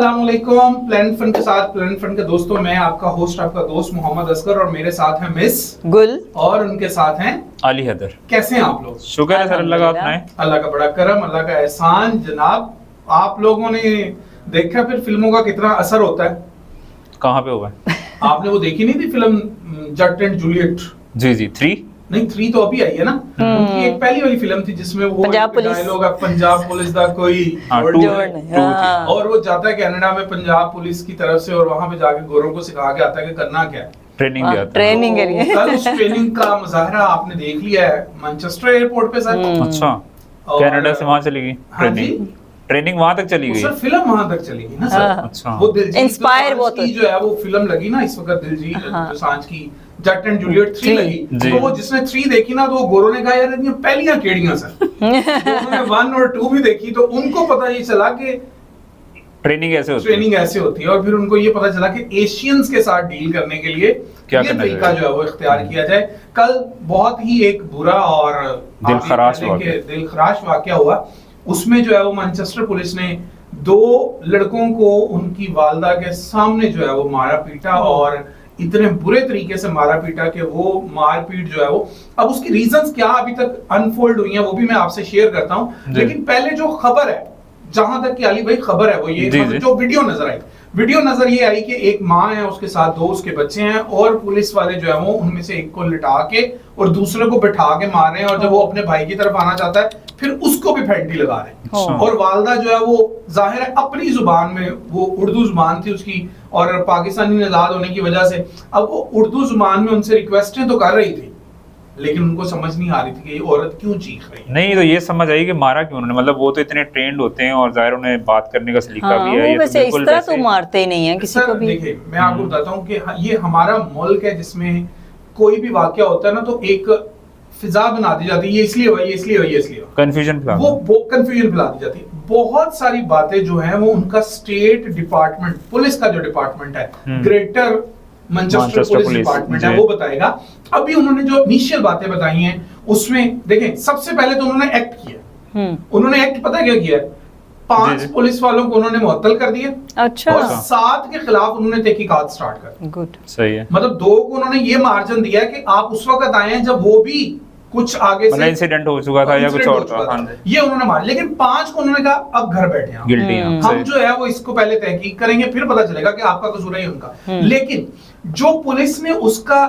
अस्सलाम वालेकुम। Plan fun के साथ प्लान फन के दोस्तों, मैं आपका होस्ट आपका दोस्त मोहम्मद असगर और मेरे साथ हैं मिस गुल और उनके साथ हैं अली हैदर। कैसे हैं आप लोग? शुक्र है सर अल्लाह का। अपना है अल्लाह का बड़ा करम, अल्लाह का एहसान। जनाब आप लोगों ने देखा फिर फिल्मों का कितना असर होता है? कहाँ पे हुआ है? आपने वो देखी नहीं थी फिल्म जट एंड जूलियट? जी जी 3 नहीं 3 तो अभी आई है ना। उनकी एक पहली वाली फिल्म थी जिसमें वो पंजाब पुलिस डायलॉग है, पंजाब पुलिस दा कोई हाँ, और वो जाता है कनाडा में पंजाब पुलिस की तरफ से और वहां पे जाके गोरों को सिखा के आता है कि करना क्या है, ट्रेनिंग दिया था। ट्रेनिंग के लिए। तो कल उस ट्रेनिंग का मुजाहरा आपने देख लिया है मैनचेस्टर एयरपोर्ट पे सर। अच्छा, कनाडा से वहां चली गई ट्रेनिंग? ट्रेनिंग वहां तक चली गई सर? फिल्म वहां तक चली गई ना सर। अच्छा, वो दिलजीत इंस्पायर बहुत की जो है वो फिल्म लगी ना इस वक्त, दिलजीत दोसांझ की जट एंड जूलियट 3 लगी। तो वो जिसने 3 देखी ना तो वो गोरों ने कहा यार इतनी पहलियां केड़ियां सर। उन्होंने 1 और 2 भी देखी तो उनको पता ये चला कि ट्रेनिंग ऐसे होती है और फिर उनको ये पता चला कि एशियंस के साथ डील करने के लिए क्या ये तरीका जो है वो इख्तियार किया जाए। कल बहुत ही एक बुरा और दिलखराश वाकया हुआ। उसमें जो है वो मैनचेस्टर पुलिस ने 2 लड़कों को उनकी वालदा के सामने जो है वो मारा पीटा और इतने बुरे तरीके से मारा पीटा कि वो मारपीट जो है वो, अब उसकी रीजंस क्या अभी तक अनफोल्ड हुई हैं वो भी मैं आपसे शेयर करता हूं। लेकिन पहले जो खबर है, जहां तक कि अली भाई खबर है वो ये जो वीडियो नजर ये आई कि एक माँ है, उसके साथ 2 उसके बच्चे हैं और पुलिस वाले जो है वो उनमें से एक को लिटा के और दूसरे को बिठा के मार रहे हैं और जब वो अपने भाई की तरफ आना चाहता है फिर उसको भी फेंटी लगा रहे हैं। और वालदा जो है वो जाहिर है अपनी जुबान में, वो उर्दू जुबान थी उसकी और पाकिस्तानी आजाद होने की वजह से अब वो उर्दू जुबान में उनसे रिक्वेस्टें तो कर रही थी लेकिन उनको समझ नहीं आ रही थी कि ये औरत क्यों चीख रही है। नहीं तो ये समझ आई कि मारा क्यों उन्होंने, मतलब वो तो इतने ट्रेंड होते हैं और जाहिर उन्हें बात करने का सलीका भी है। ये वैसे इस तरह तो मारते ही नहीं है किसी को भी। देखिए मैं आपको बताता हूँ कि ये हमारा मुल्क है जिसमें कोई भी वाकया होता है ना तो एक फिजा बना दी जाती है, ये इसलिए हुआ, ये इसलिए हुआ, ये इसलिए हुआ, कंफ्यूजन फैला दी जाती है। बहुत सारी बातें जो हैं वो उनका स्टेट डिपार्टमेंट, पुलिस का जो डिपार्टमेंट है, ग्रेटर मैनचेस्टर पुलिस डिपार्टमेंट है, वो बताएगा। अभी उन्होंने जो इनिशियल बातें बताई हैं उसमें देखें, सबसे पहले तो उन्होंने एक्ट किया। उन्होंने एक्ट पता क्या किया? 5 पुलिस वालों को उन्होंने मुअत्तल कर दिया। अच्छा। और 7 के खिलाफ उन्होंने तहकीकात स्टार्ट कर दी। गुड, सही है। मतलब 2 को उन्होंने ये मार्जिन दिया कि आप उस वक्त आए हैं जब वो भी कुछ आगे से इंसिडेंट हो चुका था या कुछ और था, ये उन्होंने मार। लेकिन 5 को उन्होंने कहा अब घर बैठे हैं, हम जो है वो इसको पहले तहकीक करेंगे फिर पता चलेगा कि आपका कसूर है उनका। लेकिन जो पुलिस ने उसका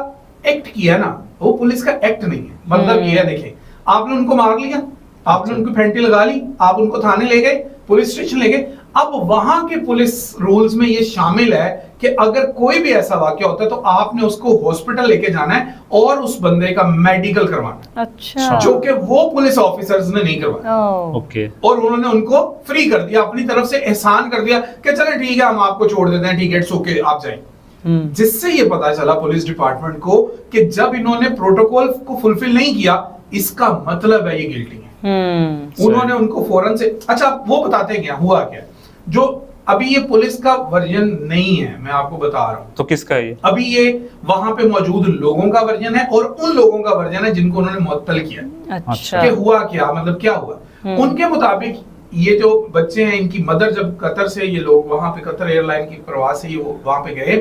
एक्ट किया ना वो पुलिस का एक्ट नहीं है। मतलब ये है, देखें आपने उनको मार लिया, आपने उनको फेंटी लगा ली, आप उनको थाने ले गए, पुलिस स्टेशन ले गए। अब वहां के पुलिस रूल्स में ये शामिल है कि अगर कोई भी ऐसा वाकया होता है तो आपने उसको हॉस्पिटल लेके जाना है और उस बंदे का मेडिकल करवाना है। अच्छा। जो कि वो पुलिस ऑफिसर्स ने नहीं करवाया। ओके। और उन्होंने उनको फ्री कर दिया, अपनी तरफ से एहसान कर दिया कि चले ठीक है हम आपको छोड़ देते हैं, ठीक है इट्स ओके आप जाएं। जिससे ये पता चला पुलिस डिपार्टमेंट को कि जब इन्होंने प्रोटोकॉल को फुलफिल नहीं किया इसका मतलब है ये गिल्टी है। उन्होंने उनको फौरन से, अच्छा वो बताते क्या हुआ, क्या जो अभी ये पुलिस का वर्जन नहीं है, मैं आपको बता रहा हूँ। तो किसका है ये? अभी ये वहां पे मौजूद लोगों का वर्जन है और उन लोगों का वर्जन है जिनको उन्होंने मुअत्तल किया। अच्छा। कि हुआ क्या, मतलब क्या हुआ उनके मुताबिक, ये जो बच्चे हैं इनकी मदर जब कतर से ये लोग वहां पे कतर एयरलाइन की परवाज से ये वहां पे गए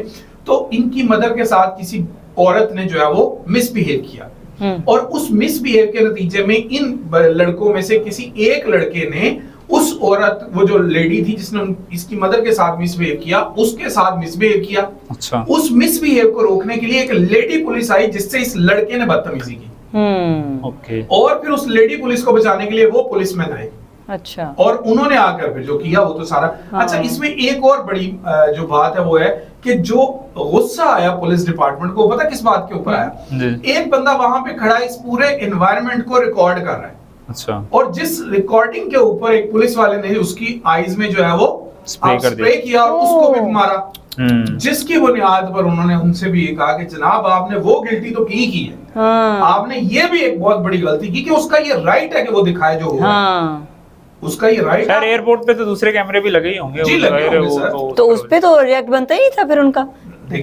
तो इनकी मदर के साथ किसी औरत ने जो है वो मिसबिहेव किया और उस मिसबिहेव के नतीजे में इन लड़कों में से किसी एक लड़के ने उस औरत, वो जो लेडी थी जिसने इसकी मदर के साथ मिसबिहेव किया, उसके साथ मिसबिहेव किया। अच्छा। उस मिसबिहेव को रोकने के लिए एक लेडी पुलिस आई जिससे इस लड़के ने बदतमीजी की। ओके। और फिर उस लेडी पुलिस को बचाने के लिए वो पुलिसमैन आए। अच्छा। और उन्होंने आकर फिर जो किया वो तो सारा। अच्छा, इसमें एक और बड़ी जो बात है वो है कि जो गुस्सा आया पुलिस डिपार्टमेंट को, पता किस बात के ऊपर आया? एक बंदा वहां पे खड़ा इस पूरे एनवायरनमेंट को रिकॉर्ड कर रहा है। अच्छा। और जिस रिकॉर्डिंग के ऊपर एक पुलिस वाले ने उसकी आईज में जो है वो स्प्रे किया और उसको भी मारा, जिसकी बुनियाद पर उन्होंने उनसे भी ये कहा कि जनाब आपने वो गिल्टी तो की है, आपने ये भी एक बहुत बड़ी गलती की कि उसका ये राइट है कि वो दिखाए जो हुआ। उसका ये राइट है। एयरपोर्ट पे तो दूसरे कैमरे भी लगे ही होंगे। जी लगे होंगे सर। तो उस पे तो रिएक्ट बनता ही नहीं था फिर उनका।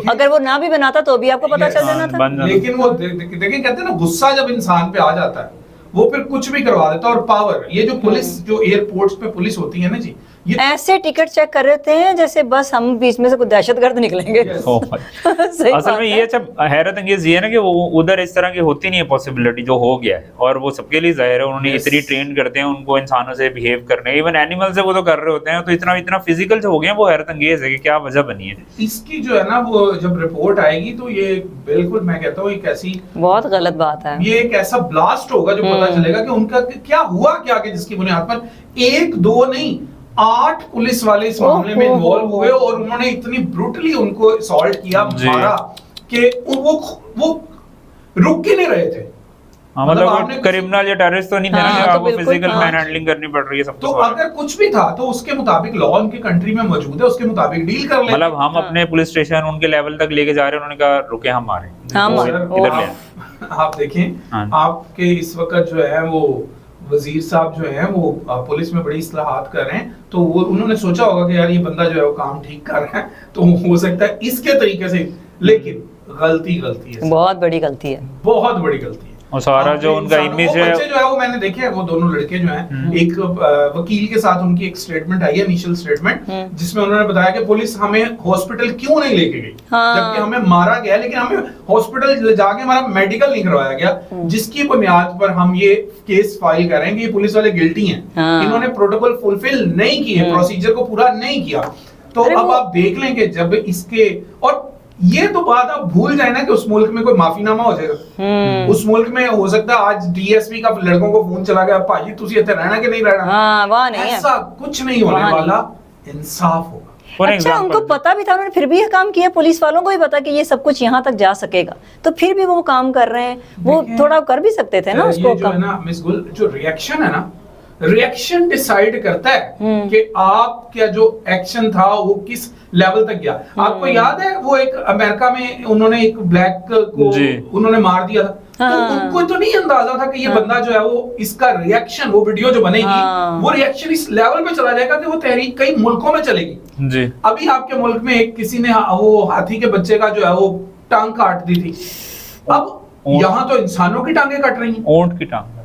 अगर वो ना भी बनाता तो भी आपको पता चल जाना था। लेकिन वो देखिए कहते हैं ना गुस्सा जब इंसान पे आ जाता है वो फिर कुछ भी करवा देता है। और पावर, ये जो पुलिस जो एयरपोर्ट्स पे पुलिस होती है ना जी, ये ऐसे टिकट चेक कर रहे हैं जैसे बस हम बीच में से कुछ दहशतगर्द निकलेंगे। सही असल बात में है। ये सब हैरत अंगेज ये है ना कि वो उधर इस तरह की होती नहीं है पॉसिबिलिटी जो हो गया है, और वो सबके लिए जाहिर है उन्होंने इतनी ट्रेन करते हैं उनको इंसानों से बिहेव करने, इवन एनिमल से वो तो कर रहे होते हैं, तो इतना फिजिकल जो हो गया वो हैरत अंगेज है कि क्या वजह बनी है इसकी जो है ना, वो जब रिपोर्ट आएगी तो ये बिल्कुल मैं कहता हूँ एक ऐसी बहुत गलत बात है। ये एक ऐसा ब्लास्ट होगा जो पता चलेगा कि उनका क्या हुआ क्या, कि जिसकी बुनियाद पर 1 2 नहीं 8 पुलिस वाले इस मामले में इन्वॉल्व हुए और उन्होंने इतनी ब्रूटली उनको असॉल्ट किया, मारा कि वो रुक ही नहीं रहे थे। मतलब क्रिमिनल या टेररिस्ट तो नहीं थे ना, हाँ, कि तो आपको बिल्कुल, फिजिकल हाँ। मैन हैंडलिंग करनी पड़ रही है सब तो अगर कुछ भी था तो उसके मुताबिक लॉ उनके कंट्री में मौजूद है, उसके मुताबिक डील कर ले। मतलब हम अपने पुलिस स्टेशन उनके लेवल तक लेके जा रहे हैं, उन्होंने कहा रुके हम आ रहे हैं, हाँ, इधर ले आप देखें, हाँ। आपके इस वक्त जो है वो वजीर साहब जो है वो पुलिस में बड़ी इस्लाहात कर रहे हैं, तो वो उन्होंने सोचा होगा कि यार ये बंदा जो है वो काम ठीक कर रहा है, तो हो सकता है इसके तरीके से, लेकिन गलती है, बहुत बड़ी गलती है, बहुत बड़ी गलती है। और सारा जो उनका इमेज है, बच्चे जो है वो मैंने देखे हैं, वो दोनों लड़के जो हैं, एक वकील के साथ उनकी एक स्टेटमेंट आई है, इनिशियल स्टेटमेंट, जिसमें उन्होंने बताया कि पुलिस हमें हॉस्पिटल क्यों नहीं लेके गई, हाँ। जबकि हमें मारा गया, लेकिन हमें हॉस्पिटल जाके हमारा मेडिकल नहीं करवाया गया, जिसकी बुनियाद पर हम ये केस फाइल कर रहे हैं कि ये पुलिस वाले गिल्टी हैं, हाँ। इन्होंने प्रोटोकॉल फुलफिल नहीं किए, प्रोसीजर को पूरा नहीं किया। तो अब आप देख लेंगे जब इसके, और ये तो बात आप भूल जाए ना कि उस मुल्क में कोई माफीनामा हो जाएगा, उस मुल्क में हो सकता है आज डीएसपी का लड़कों को फोन चला गया, भाई तुसी इत्थे रहना कि नहीं रहना, हाँ, वहाँ नहीं है, ऐसा कुछ नहीं होने वाला, इंसाफ होगा। अच्छा उनको पता भी था, उन्होंने फिर भी ये काम किया, पुलिस वालों को भी पता कि ये सब कुछ यहाँ तक जा सकेगा, तो फिर भी वो काम कर रहे हैं, वो थोड़ा कर भी सकते थे ना उसको। ये जो है ना मिस गुल, जो रिएक्शन है ना, रिएक्शन डिसाइड करता है कि आप क्या जो एक्शन था वो किस लेवल तक गया। आपको याद है वो एक अमेरिका में उन्होंने एक ब्लैक को उन्होंने मार दिया था, तो उनको तो नहीं अंदाजा था कि ये बंदा जो है वो इसका रिएक्शन, वो वीडियो जो बनेगी वो रिएक्शन इस लेवल पे चला जाएगा कि वो तहरीक कई मुल्कों में चलेगी जी। अभी आपके मुल्क में एक किसी ने वो हाथी के बच्चे का जो है वो टांग काट दी थी, अब यहाँ तो इंसानों की टांगे कट रही हैं, ऊंट की टांग,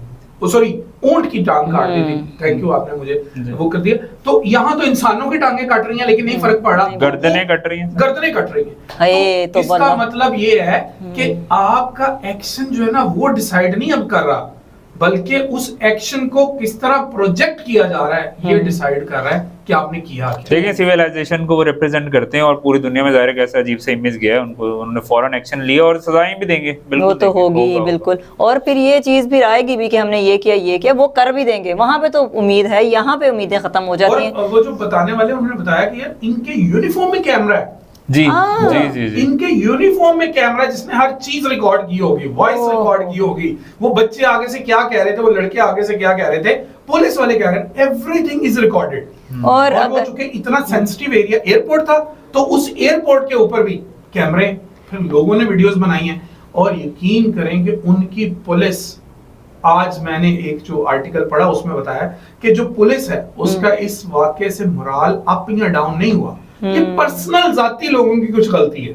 सॉरी ऊंट की टांग काट दी थी, थैंक यू आपने मुझे वो कर दिया, तो यहाँ तो इंसानों की टांगे कट रही हैं, लेकिन नहीं फर्क पड़ा, गर्दनें कट रही हैं, गर्दनें कट रही हैं। तो इसका मतलब ये है कि आपका एक्शन जो है ना वो डिसाइड नहीं अब कर रहा, बल्कि उस एक्शन को किस तरह प्रोजेक्ट किया जा रहा है ये डिसाइड कर रहा है कि आपने किया क्या। देखिए सिविलाइजेशन को वो रिप्रेजेंट करते हैं और पूरी दुनिया में ज़ाहिर है कैसा अजीब सा इमेज गया है उनको, उन्होंने फौरन एक्शन लिया और सजाएं भी देंगे, बिल्कुल वो तो होगी बिल्कुल, और फिर ये चीज भी आएगी भी कि हमने ये किया वो कर भी देंगे, वहां पे तो उम्मीद है, यहाँ पे उम्मीदें खत्म हो जाती हैं। वो जो बताने वाले उन्होंने बताया कि यार इनके यूनिफॉर्म में कैमरा है, जी जी जी, इनके यूनिफॉर्म में कैमरा जिसने हर चीज रिकॉर्ड की होगी, वॉइस रिकॉर्ड की होगी, वो बच्चे आगे से क्या कह रहे थे, वो लड़के आगे से क्या कह रहे थे, पुलिस वाले क्या कह रहे थे, एवरीथिंग इज रिकॉर्डेड। और वो चूंकि इतना सेंसिटिव एरिया एयरपोर्ट था, तो उस एयरपोर्ट के ऊपर भी कैमरे, फिर लोगों ने वीडियोस बनाई हैं, और यकीन करें कि उनकी पुलिस, आज मैंने एक जो आर्टिकल पढ़ा उसमें बताया कि जो पुलिस है उसका इस वाकये से मोरल अप या डाउन नहीं हुआ, ये पर्सनल जाती लोगों की कुछ गलती है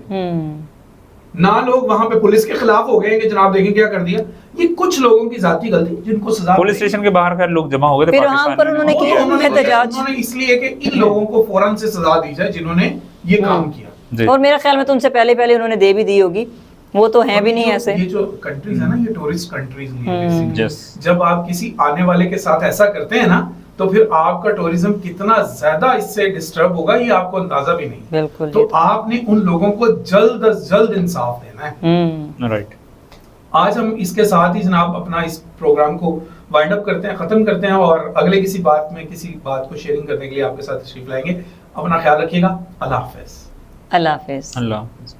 ना, लोग वहां पे पुलिस के खिलाफ हो गए कि जनाब देखिए क्या कर दिया, ये कुछ लोगों की जाती गलती जिनको सजा, पुलिस स्टेशन के बाहर खैर लोग जमा हो गए थे पाकिस्तान में, उन्होंने इसलिए कि इन लोगों को फौरन से सजा दी जाए जिन्होंने ये काम किया, और मेरा ख्याल में तो उनसे पहले उन्होंने दे भी दी होगी, वो तो हैं भी नहीं ऐसे। ये जो कंट्रीज है ना, ये टूरिस्ट कंट्रीज हैं, जब आप किसी आने वाले के साथ ऐसा करते हैं ना, तो फिर आपका टूरिज्म कितना ज्यादा इससे डिस्टर्ब होगा ये आपको अंदाजा भी नहीं। बिल्कुल, तो आपने उन लोगों को जल्द अज जल्द इंसाफ देना है। राइट, आज हम इसके साथ ही जनाब अपना इस प्रोग्राम को वाइंड अप करते हैं, खत्म करते हैं, और अगले किसी बात को शेयरिंग करने के लिए आपके साथ तशरीफ लाएंगे। अपना ख्याल रखिएगा, अल्लाह हाफिज। अल्लाह हाफिज। अल्लाह हाफिज।